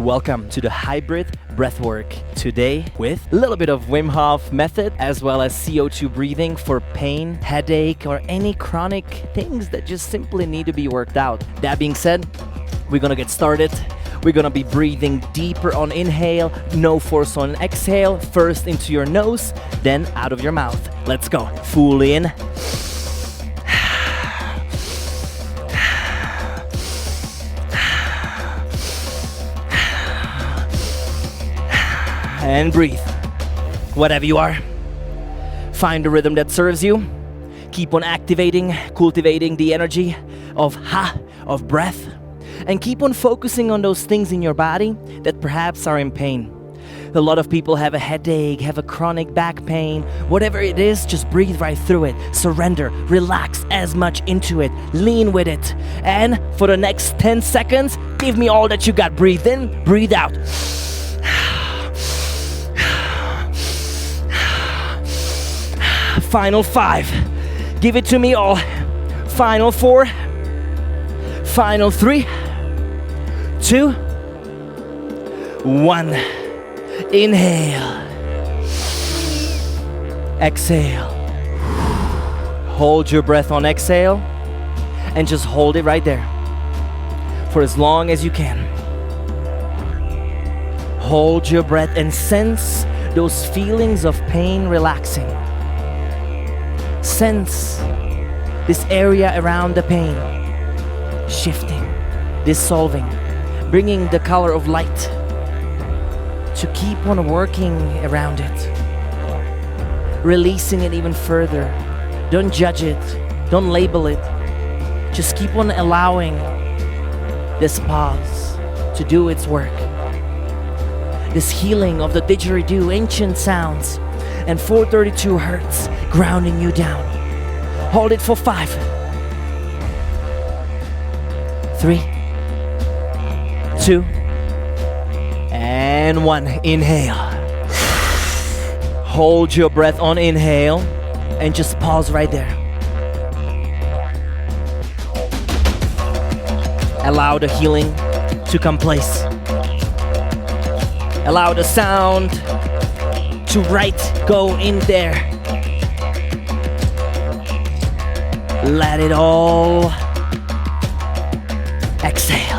Welcome to the hybrid breathwork. Today with a little bit of Wim Hof method as well as CO2 breathing for pain, headache, or any chronic things that just simply need to be worked out. That being said, we're gonna get started. We're gonna be breathing deeper on inhale, no force on exhale. First into your nose, then out of your mouth. Let's go. Fully in. And breathe. Whatever you are, find a rhythm that serves you. Keep on activating, cultivating the energy of breath. And keep on focusing on those things in your body that perhaps are in pain. A lot of people have a headache, have a chronic back pain. Whatever it is, just breathe right through it. Surrender, relax as much into it. Lean with it. And for the next 10 seconds, give me all that you got. Breathe in, breathe out. Final 5. Give it to me all. Final 4. Final 3. 2. 1. Inhale. Exhale. Hold your breath on exhale and just hold it right there for as long as you can. Hold your breath and sense those feelings of pain relaxing. Sense this area around the pain shifting, dissolving, bringing the color of light to keep on working around it, releasing it even further. Don't judge it, don't label it, just keep on allowing this pause to do its work. This healing of the didgeridoo, ancient sounds, and 432 hertz grounding you down. Hold it for 5, 3, 2, and 1. Inhale. Hold your breath on inhale and just pause right there. Allow the healing to come place. Allow the sound to go in there. Let it all exhale.